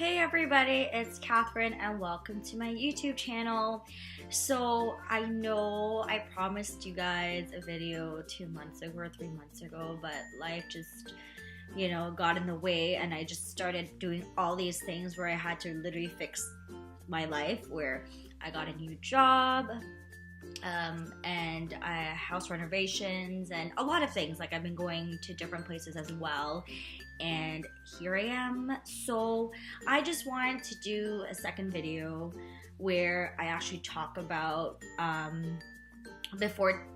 Hey everybody, it's Catherine and welcome to my YouTube channel. So I know I promised you guys a video 2 months ago or 3 months ago, but life just, got in the way and I just started doing all these things where I had to literally fix my life, where I got a new job, and house renovations and a lot of things. Like I've been going to different places as well, and here I am. So I just wanted to do a second video where I actually talk about before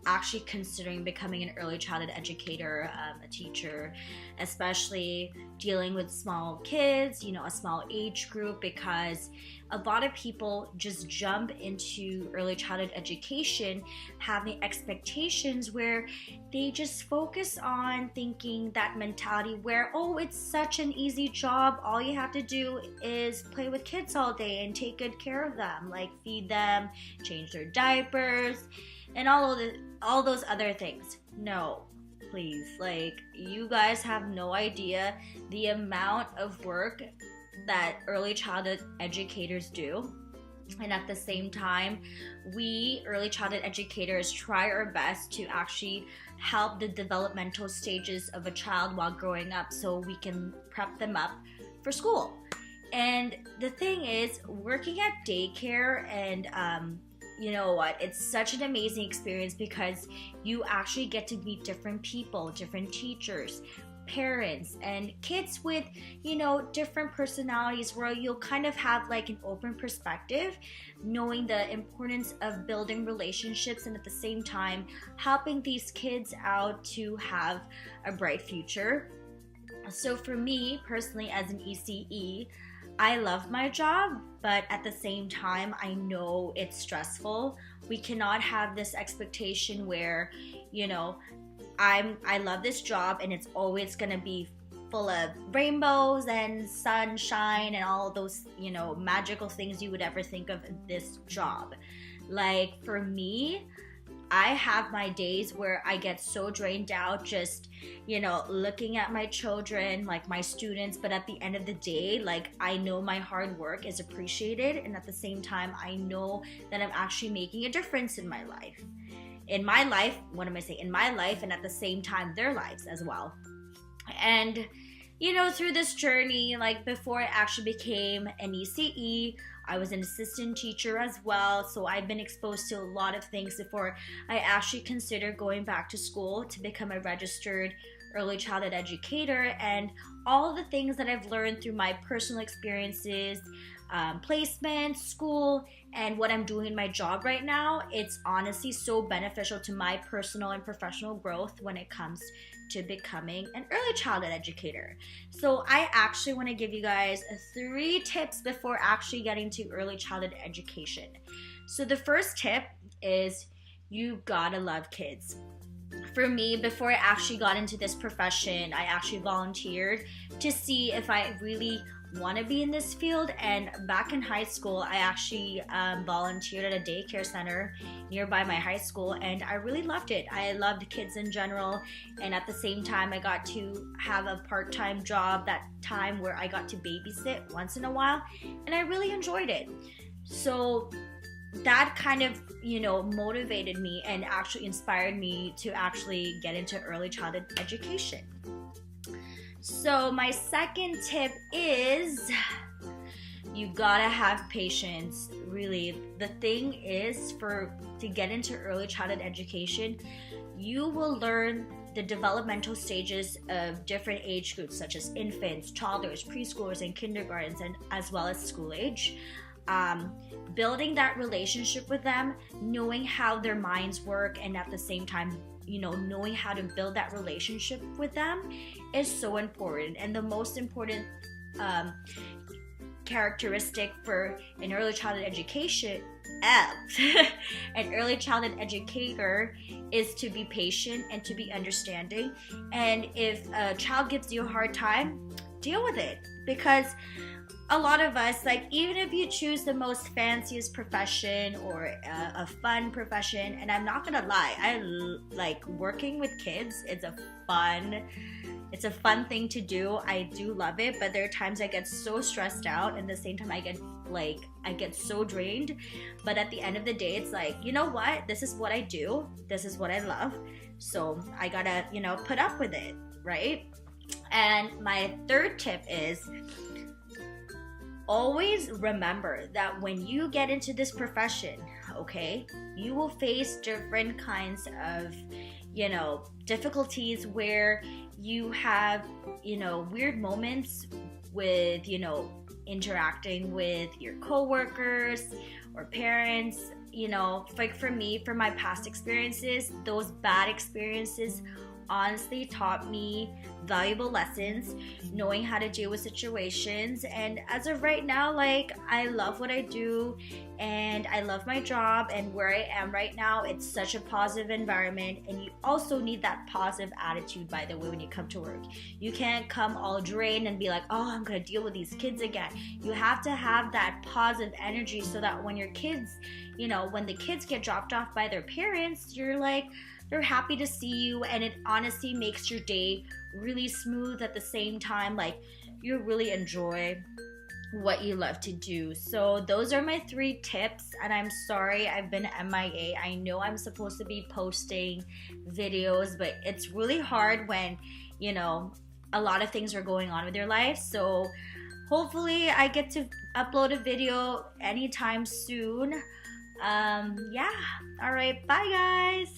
actually considering becoming an early childhood educator, a teacher, especially dealing with small kids, a small age group, because a lot of people just jump into early childhood education having expectations where they just focus on thinking that mentality where, oh, it's such an easy job, all you have to do is play with kids all day and take good care of them, like feed them, change their diapers, and all those other things. No, please, like, you guys have no idea the amount of work that early childhood educators do. And at the same time, we early childhood educators try our best to actually help the developmental stages of a child while growing up so we can prep them up for school. And the thing is, working at daycare and you know what, it's such an amazing experience because you actually get to meet different people, different teachers, parents, and kids with, different personalities, where you'll kind of have like an open perspective, knowing the importance of building relationships and at the same time helping these kids out to have a bright future. So for me personally, as an ECE, I love my job, but at the same time, I know it's stressful. We cannot have this expectation where, I love this job and it's always gonna be full of rainbows and sunshine and all those, magical things you would ever think of in this job. Like for me, I have my days where I get so drained out just, looking at my children, like my students, but at the end of the day, like I know my hard work is appreciated, and at the same time, I know that I'm actually making a difference in my life. In my life, what am I saying? In my life, and at the same time, their lives as well. And, through this journey, like before I actually became an ECE, I was an assistant teacher as well, so I've been exposed to a lot of things before I actually considered going back to school to become a registered early childhood educator. And all the things that I've learned through my personal experiences, placement, school, and what I'm doing in my job right now, it's honestly so beneficial to my personal and professional growth when it comes to becoming an early childhood educator. So I actually want to give you guys 3 tips before actually getting to early childhood education. So the first tip is you gotta love kids. For me, before I actually got into this profession, I actually volunteered to see if I really want to be in this field. And back in high school, I actually volunteered at a daycare center nearby my high school, and I really loved it. I loved kids in general, and at the same time, I got to have a part-time job that time where I got to babysit once in a while, and I really enjoyed it. So that kind of, motivated me and actually inspired me to actually get into early childhood education. So my second tip is you gotta have patience. Really, the thing is, to get into early childhood education, you will learn the developmental stages of different age groups such as infants, toddlers, preschoolers, and kindergartens, and as well as school age. Building that relationship with them, knowing how their minds work, and at the same time, knowing how to build that relationship with them is so important. And the most important characteristic for an early childhood education, an early childhood educator, is to be patient and to be understanding. And if a child gives you a hard time, deal with it, because a lot of us, like, even if you choose the most fanciest profession or a fun profession, and I'm not gonna lie, I like working with kids. It's a fun, It's a fun thing to do. I do love it, but there are times I get so stressed out, and at the same time I get so drained. But at the end of the day, it's like, you know what? This is what I do. This is what I love. So I gotta, put up with it, right? And my third tip is always remember that when you get into this profession, okay, you will face different kinds of, difficulties where you have, weird moments with, interacting with your coworkers or parents. Like for me, for my past experiences, those bad experiences honestly taught me valuable lessons, knowing how to deal with situations. And as of right now, like, I love what I do and I love my job, and where I am right now, it's such a positive environment. And you also need that positive attitude, by the way, when you come to work. You can't come all drained and be like, oh, I'm gonna deal with these kids again. You have to have that positive energy so that when your kids, when the kids get dropped off by their parents, they're happy to see you, and it honestly makes your day really smooth. At the same time, like, you really enjoy what you love to do. So those are my 3 tips, and I'm sorry I've been MIA. I know I'm supposed to be posting videos, but it's really hard when, a lot of things are going on with your life. So hopefully I get to upload a video anytime soon. Yeah. All right. Bye, guys.